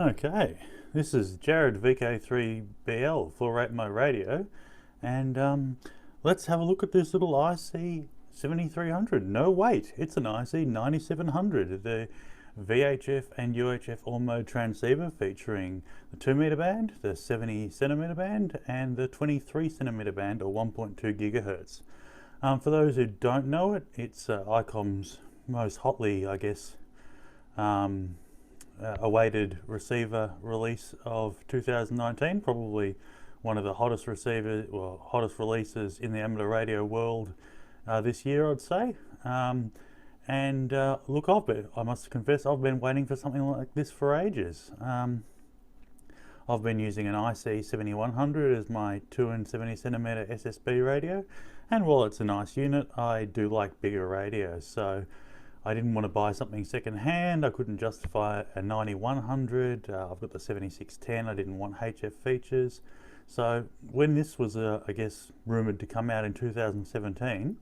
Okay, this is Jared VK3BL full rate my radio, and let's have a look at this little IC-7300. No, wait, it's an IC-9700, the VHF and UHF all-mode transceiver featuring the 2 meter band, the 70 centimeter band, and the 23 centimeter band, or 1.2 gigahertz. For those who don't know it, it's Icom's most hotly, I guess, awaited receiver release of 2019, probably one of the hottest hottest releases in the amateur radio world this year, I'd say. Look, I must confess, I've been waiting for something like this for ages. I've been using an IC-9700 as my 2 and 70 centimeter SSB radio, and while it's a nice unit, I do like bigger radios, so I didn't want to buy something second hand. I couldn't justify a 9100. I've got the 7610. I didn't want HF features. So when this was, I guess, rumoured to come out in 2017,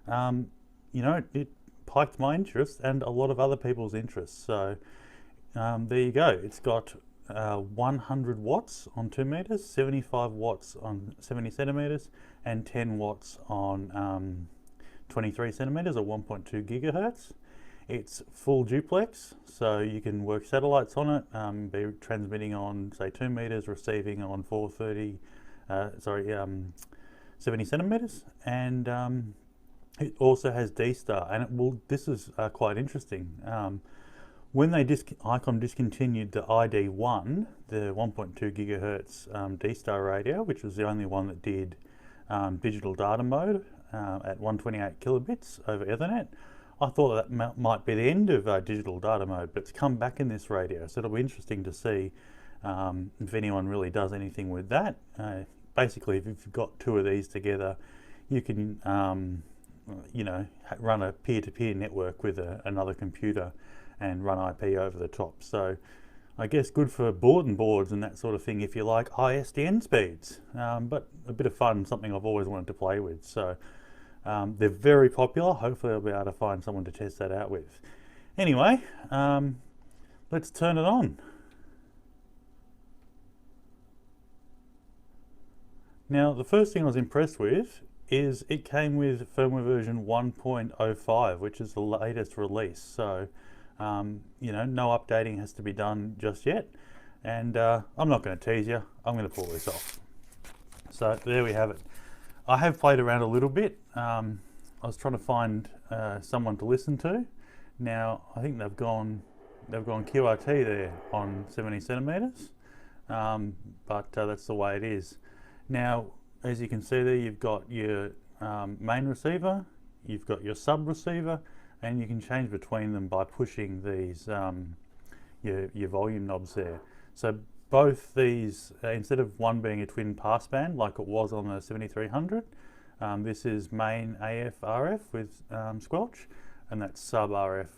you know, it piqued my interest and a lot of other people's interests. So there you go. It's got 100 watts on 2 meters, 75 watts on 70 centimeters, and 10 watts on 23 centimeters or 1.2 gigahertz. It's full duplex, so you can work satellites on it, be transmitting on, say, 2 meters, receiving on 70 centimeters, and it also has D-Star, and this is quite interesting. When Icom discontinued the ID1, the 1.2 gigahertz D-Star radio, which was the only one that did digital data mode at 128 kilobits over Ethernet, I thought that might be the end of digital data mode, but it's come back in this radio, so it'll be interesting to see if anyone really does anything with that. Basically, if you've got two of these together, you can you know, run a peer-to-peer network with another computer and run IP over the top. So I guess good for bulletin boards and that sort of thing if you like ISDN speeds, but a bit of fun, something I've always wanted to play with. So they're very popular. Hopefully I'll be able to find someone to test that out with. Anyway, let's turn it on. Now, the first thing I was impressed with is it came with firmware version 1.05, which is the latest release. So, you know, no updating has to be done just yet. And I'm not going to tease you. I'm going to pull this off. So there we have it. I have played around a little bit. I was trying to find someone to listen to. Now, I think they've gone QRT there on 70 centimeters, but that's the way it is. Now, as you can see there, you've got your main receiver, you've got your sub receiver, and you can change between them by pushing these your volume knobs there. So both these, instead of one being a twin passband like it was on the 7300, this is main AF RF with squelch, and that's sub RF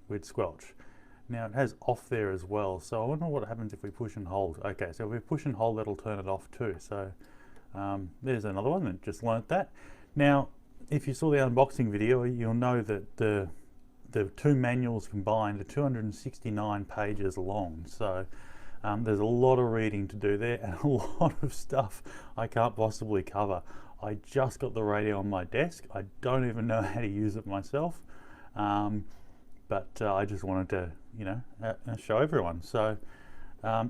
with squelch. Now it has off there as well, so I wonder what happens if we push and hold. Okay, so if we push and hold, that'll turn it off too. So there's another one that just learnt that. Now, if you saw the unboxing video, you'll know that the two manuals combined are 269 pages long. So there's a lot of reading to do there and a lot of stuff I can't possibly cover. I just got the radio on my desk. I don't even know how to use it myself, but I just wanted to, you know, show everyone. So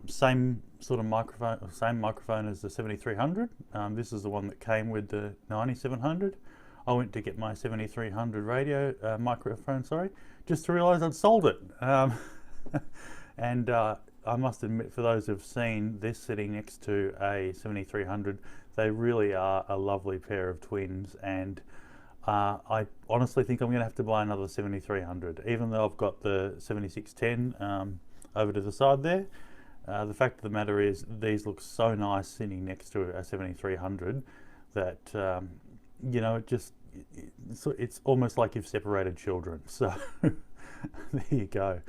same sort of microphone, same microphone as the 7300. This is the one that came with the 9700. I went to get my 7300 radio microphone, just to realise I'd sold it. And I must admit, for those who've seen this sitting next to a 7300, they really are a lovely pair of twins, and I honestly think I'm going to have to buy another 7300, even though I've got the 7610 over to the side there. The fact of the matter is, these look so nice sitting next to a 7300 that you know, it's almost like you've separated children. So there you go.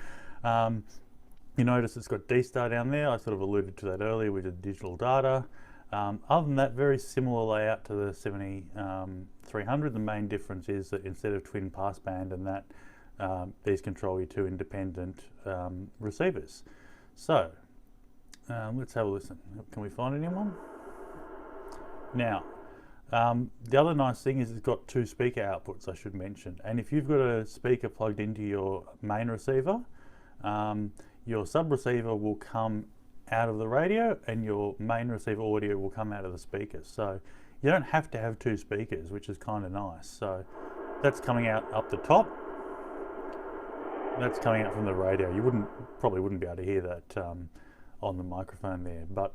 You notice it's got D-Star down there. I sort of alluded to that earlier with the digital data. Other than that, very similar layout to the 7300. The main difference is that instead of twin passband and that, these control your two independent receivers. So let's have a listen. Can we find anyone? Now, the other nice thing is it's got 2 speaker outputs, I should mention. And if you've got a speaker plugged into your main receiver, your sub receiver will come out of the radio and your main receiver audio will come out of the speakers. So you don't have to have 2 speakers, which is kind of nice. So that's coming out up the top. That's coming out from the radio. You probably wouldn't be able to hear that on the microphone there. But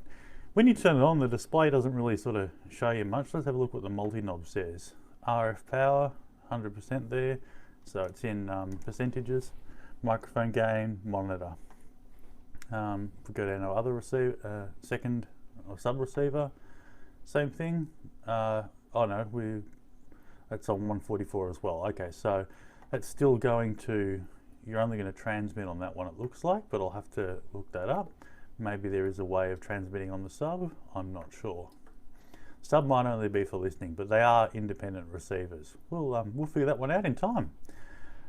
when you turn it on, the display doesn't really sort of show you much. Let's have a look what the multi-knob says. RF power, 100% there. So it's in percentages. Microphone gain, monitor. If we go down to our other receiver, second or sub receiver, same thing. Oh no, that's on 144 as well. Okay, so that's still going to, you're only going to transmit on that one, it looks like, but I'll have to look that up. Maybe there is a way of transmitting on the sub, I'm not sure. Sub might only be for listening, but they are independent receivers. We'll figure that one out in time.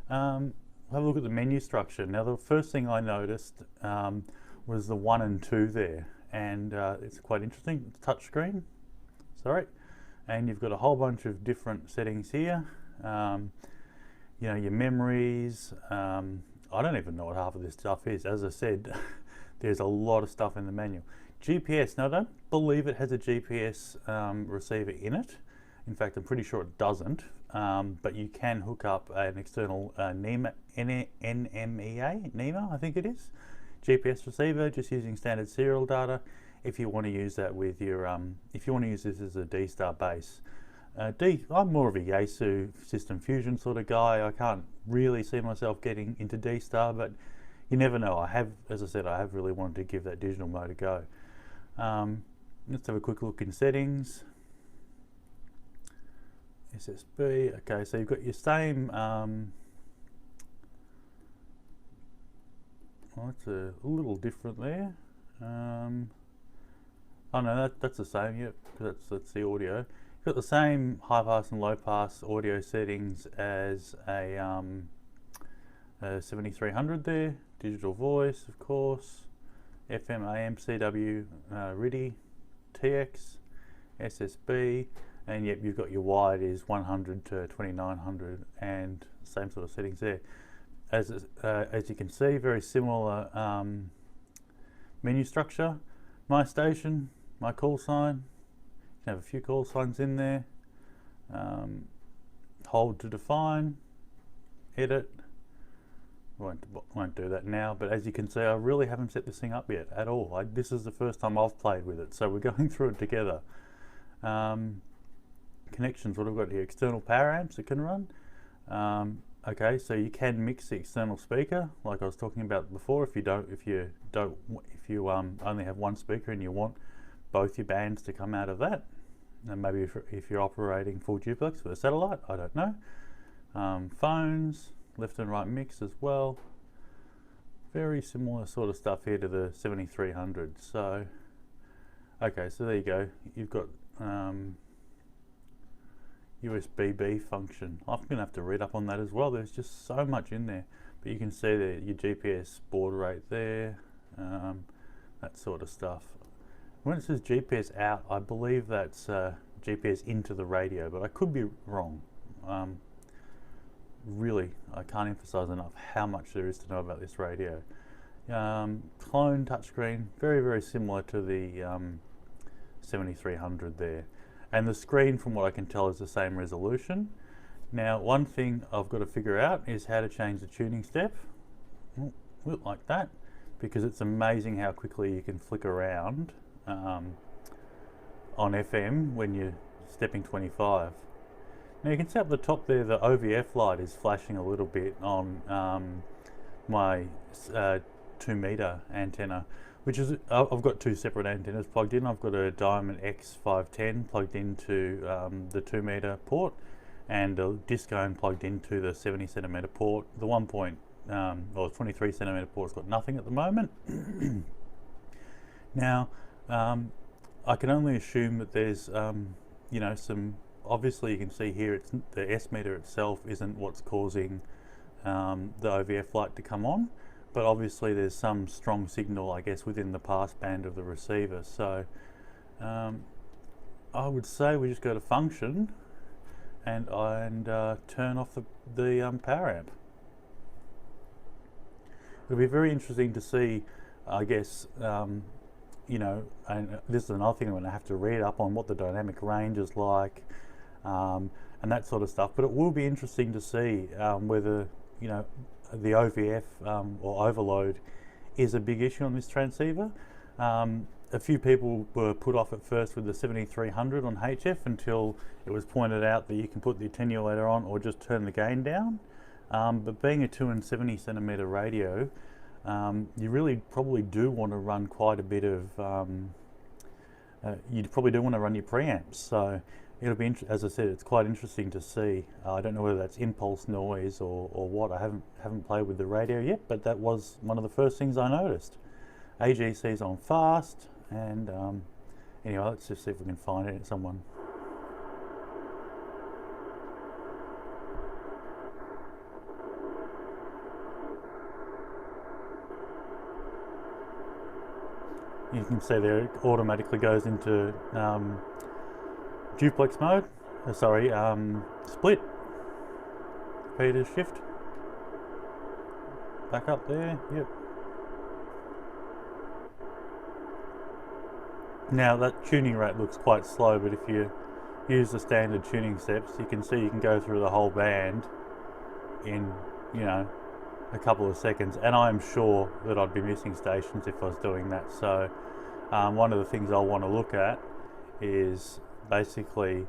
Have a look at the menu structure. Now the first thing I noticed was the 1 and 2 there, and it's quite interesting. It's touchscreen, sorry, and you've got a whole bunch of different settings here. You know, your memories. I don't even know what half of this stuff is. As I said, there's a lot of stuff in the manual. GPS. Now I don't believe it has a GPS receiver in it. In fact, I'm pretty sure it doesn't. But you can hook up an external NEMA, I think it is, GPS receiver, just using standard serial data. If you want to use that with your, if you want to use this as a D-Star base. I'm more of a Yaesu system fusion sort of guy. I can't really see myself getting into D-Star, but you never know. I have, as I said, I have really wanted to give that digital mode a go. Let's have a quick look in settings. SSB, okay, so you've got your same, well, that's a little different there. Oh no, that's the same, yep, that's the audio. You've got the same high pass and low pass audio settings as a 7300 there. Digital voice, of course, FM, AM, CW, RIDI, TX, SSB, and yep, you've got your wide is 100 to 2900 and same sort of settings there. As you can see, very similar menu structure. My station, my call sign, you can have a few call signs in there. Hold to define, edit. Won't do that now, but as you can see, I really haven't set this thing up yet at all. This is the first time I've played with it, so we're going through it together. Connections, what I've got here, external power amps it can run. Okay, so you can mix the external speaker, like I was talking about before. If you only have one speaker and you want both your bands to come out of that, and maybe if you're operating full duplex with a satellite, I don't know. Phones, left and right mix as well. Very similar sort of stuff here to the 7300. So, okay, so there you go. You've got USB-B function. I'm going to have to read up on that as well. There's just so much in there. But you can see that your GPS baud rate there, that sort of stuff. When it says GPS out, I believe that's GPS into the radio, but I could be wrong. Really, I can't emphasize enough how much there is to know about this radio. Clone touchscreen, very, very similar to the 7300 there. And the screen, from what I can tell, is the same resolution. Now, one thing I've got to figure out is how to change the tuning step. Like that, because it's amazing how quickly you can flick around on FM when you're stepping 25. Now you can see up the top there, the OVF light is flashing a little bit on my 2 meter antenna, which is, I've got 2 separate antennas plugged in. I've got a Diamond X510 plugged into the 2 meter port, and a Discone plugged into the 70 centimeter port. The 23 centimeter port's got nothing at the moment. Now, I can only assume that there's, you know, some, obviously you can see here, it's the S meter itself isn't what's causing the OVF light to come on, but obviously there's some strong signal, I guess, within the passband of the receiver. So I would say we just go to function and turn off the power amp. It'll be very interesting to see, I guess, you know, and this is another thing I'm going to have to read up on, what the dynamic range is like, and that sort of stuff. But it will be interesting to see whether, you know, the OVF or overload is a big issue on this transceiver. A few people were put off at first with the 7300 on HF until it was pointed out that you can put the attenuator on or just turn the gain down. But being a 2 70 centimeter radio, you really probably do want to run quite a bit of, you probably do want to run your preamps. So it'll be, as I said, it's quite interesting to see. I don't know whether that's impulse noise or what. I haven't played with the radio yet, but that was one of the first things I noticed. AGC's on fast, and anyway, let's just see if we can find it. Someone. You can see there it automatically goes into duplex mode, split, repeater shift, back up there, yep. Now that tuning rate looks quite slow, but if you use the standard tuning steps, you can see you can go through the whole band in, you know, a couple of seconds, and I'm sure that I'd be missing stations if I was doing that. So one of the things I'll want to look at is basically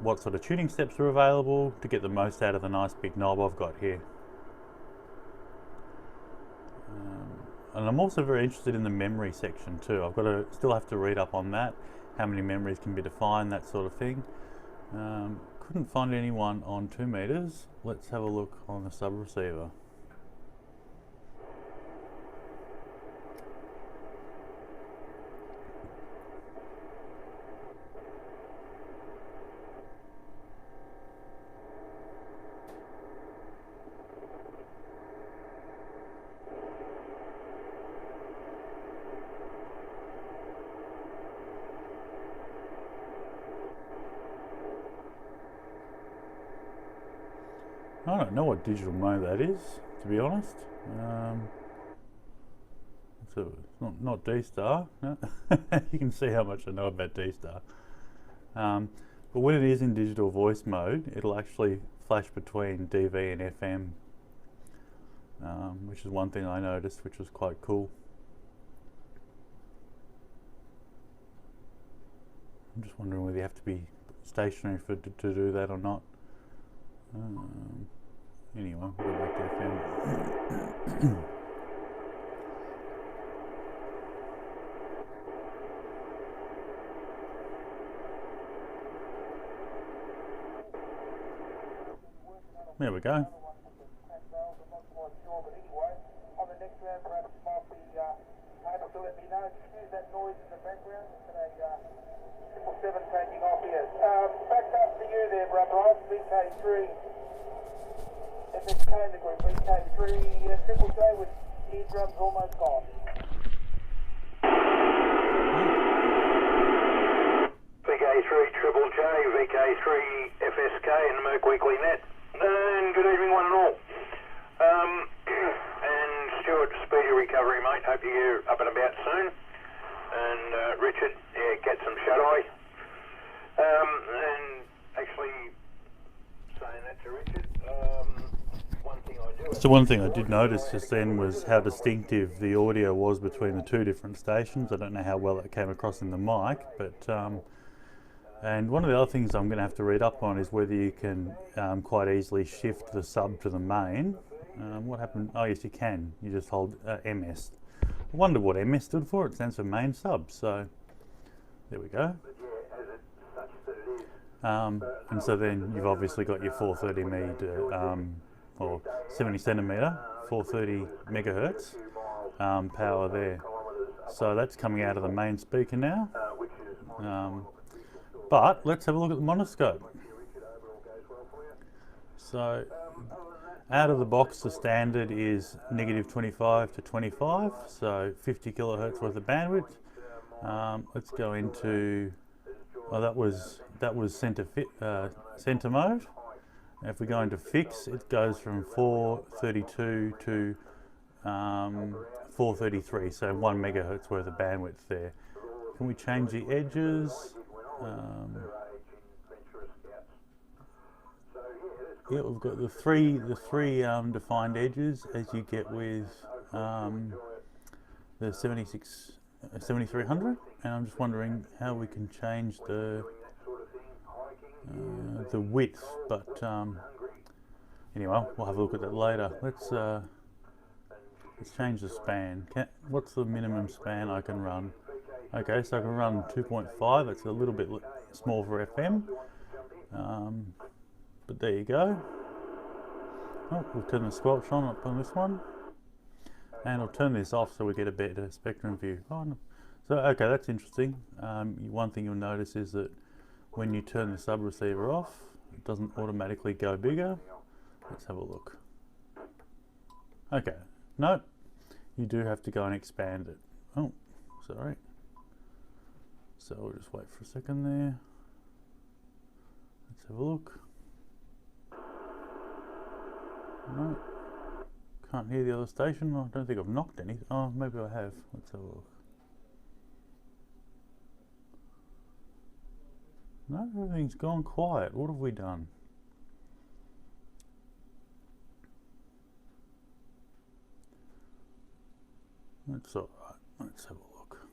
what sort of tuning steps are available to get the most out of the nice big knob I've got here. And I'm also very interested in the memory section too. I've got to still have to read up on that, how many memories can be defined, that sort of thing. Couldn't find anyone on 2 meters. Let's have a look on the sub receiver. I don't know what digital mode that is, to be honest. So it's not D-Star. No. You can see how much I know about D-Star. But when it is in digital voice mode, it'll actually flash between DV and FM, which is one thing I noticed, which was quite cool. I'm just wondering whether you have to be stationary to do that or not. Anyway, we'll go back to FM. There we go. Back up to you there, brother. I'm VK3. FSK in the group, VK3, Triple J with eardrums almost gone. VK3, Triple J, VK3, FSK in the Merc Weekly Net. And good evening, one and all. And Stuart, speedy recovery, mate. Hope you're up and about soon. And Richard, yeah, get some shut-eye. And actually, saying that to Richard, so one thing I did notice just then was how distinctive the audio was between the two different stations. I don't know how well it came across in the mic, but and one of the other things I'm going to have to read up on is whether you can quite easily shift the sub to the main. What happened? Oh yes, you can. You just hold MS. I wonder what MS stood for. It stands for main sub. So there we go. And so then you've obviously got your 430 or 70 centimeter, 430 megahertz power there. So that's coming out of the main speaker now. But let's have a look at the monoscope. So Out of the box, the standard is -25 to 25, so 50 kilohertz worth of bandwidth. Let's go into, oh, that was center mode. If we go into fix, it goes from 432 to 433, so 1 megahertz worth of bandwidth there. Can we change the edges? Yeah, we've got the three defined edges as you get with the 7300, and I'm just wondering how we can change the width. But anyway, we'll have a look at that later. Let's change the span. What's the minimum span I can run? Okay, so I can run 2.5. That's a little bit small for FM. But there you go. Oh, we'll turn the squelch on up on this one. And I'll turn this off so we get a better spectrum view. Oh, no. So, okay, that's interesting. One thing you'll notice is that when you turn the sub receiver off, it doesn't automatically go bigger. Let's have a look. Okay, no, you do have to go and expand it. Oh, sorry. So we'll just wait for a second there. Let's have a look. No, can't hear the other station. I don't think I've knocked any. Oh, maybe I have. Let's have a look. No, everything's gone quiet. What have we done? That's all right. Let's have a look.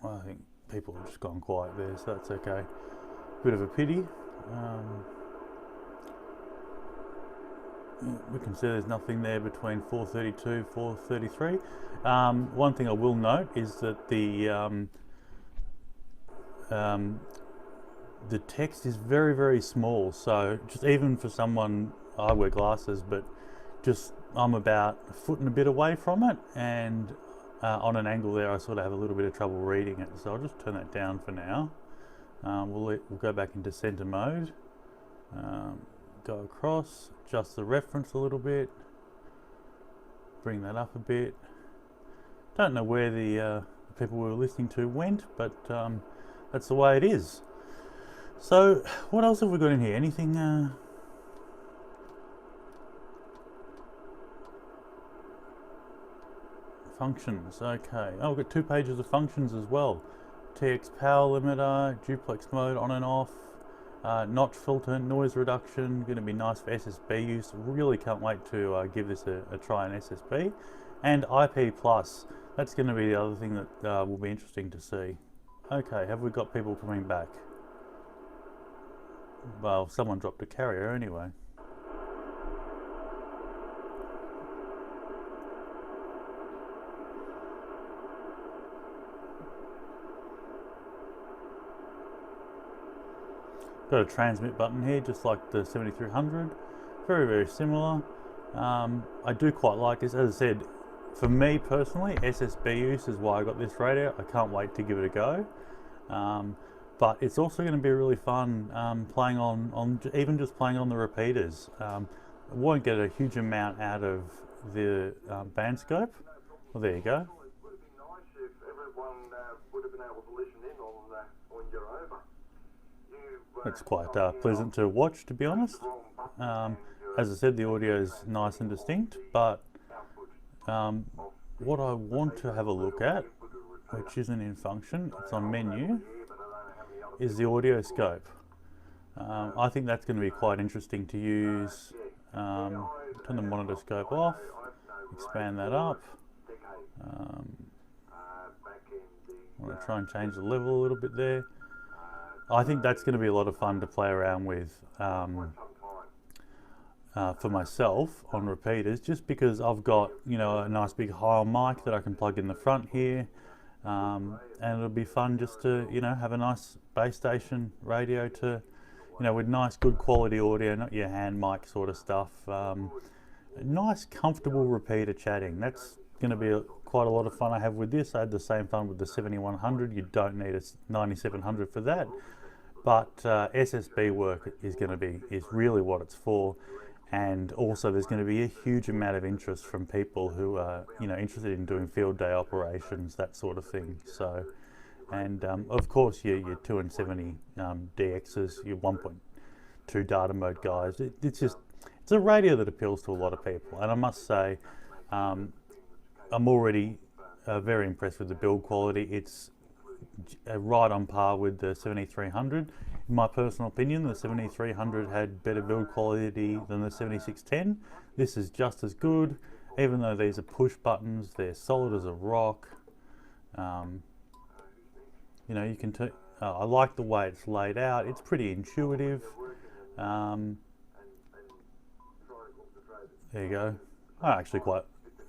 Well, I think people have just gone quiet there, so that's okay. Bit of a pity. We can see there's nothing there between 432, 433. One thing I will note is that the text is very, very small. So just even for someone, I wear glasses, but just I'm about a foot and a bit away from it, and on an angle there, I sort of have a little bit of trouble reading it. So I'll just turn that down for now. We'll go back into center mode. Go across, adjust the reference a little bit, bring that up a bit. Don't know where the people we were listening to went, but that's the way it is. So what else have we got in here? Anything? Functions, okay. Oh, we've got 2 pages of functions as well. TX power limiter, duplex mode on and off, notch filter, noise reduction, going to be nice for SSB use. Really can't wait to give this a try on SSB. And IP plus, that's going to be the other thing that will be interesting to see. Okay, have we got people coming back? Well, someone dropped a carrier anyway. Got a transmit button here, just like the 7300. Very, very similar. I do quite like this. As I said, for me personally, SSB use is why I got this radio. I can't wait to give it a go. But it's also going to be really fun playing on even just playing on the repeaters. I won't get a huge amount out of the bandscope. Well, there you go. It's quite pleasant to watch, to be honest. As I said, the audio is nice and distinct, but what I want to have a look at, which isn't in function, it's on menu, is the audio scope. I think that's going to be quite interesting to use. Turn the monitor scope off, expand that up. I want to try and change the level a little bit there. I think that's going to be a lot of fun to play around with for myself on repeaters, just because I've got, you know, a nice big high mic that I can plug in the front here, and it'll be fun just to, you know, have a nice base station radio to, you know, with nice good quality audio, not your hand mic sort of stuff. Nice comfortable repeater chatting. That's going to be quite a lot of fun I have with this. I had the same fun with the 7100. You don't need a 9700 for that. but SSB work is really what it's for. And also there's going to be a huge amount of interest from people who are, you know, interested in doing field day operations, that sort of thing. So, and of course your 270 DXs, your 1.2 data mode guys, it's a radio that appeals to a lot of people. And I must say, I'm already very impressed with the build quality. It's right on par with the 7300. In my personal opinion, the 7300 had better build quality than the 7610. This is just as good, even though these are push buttons, they're solid as a rock. You know, you can I like the way it's laid out. It's pretty intuitive. There you go. I actually quite,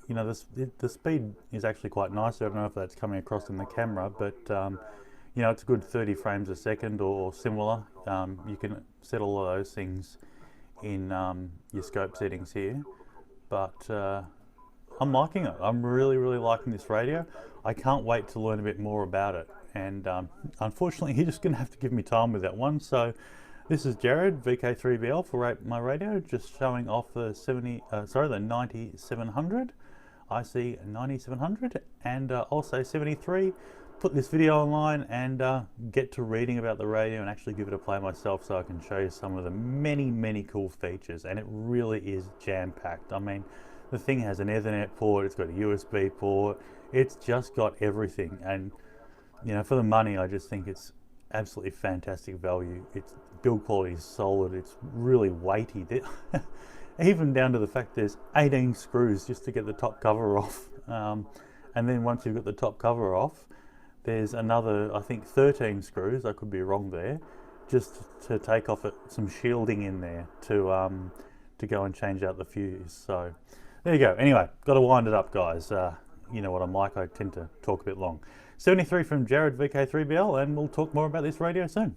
you know, the speed is actually quite nice. I don't know if that's coming across in the camera, but you know, it's a good 30 frames a second or similar. You can set all of those things in your scope settings here. But I'm liking it. I'm really liking this radio. I can't wait to learn a bit more about it. And unfortunately, you're just going to have to give me time with that one. So this is Jared, VK3BL for my radio, just showing off the 9700, IC-9700, and also 73. Put this video online and get to reading about the radio and actually give it a play myself so I can show you some of the many cool features. And it really is jam-packed. I mean, the thing has an Ethernet port, it's got a USB port, it's just got everything. And you know, for the money, I just think it's absolutely fantastic value. Its build quality is solid, it's really weighty. Even down to the fact there's 18 screws just to get the top cover off. And then once you've got the top cover off, there's another, I think, 13 screws, I could be wrong there, just to take off some shielding in there to go and change out the fuse. So there you go. Anyway, got to wind it up, guys. You know what I'm like, I tend to talk a bit long. 73 from Jared, VK3BL, and we'll talk more about this radio soon.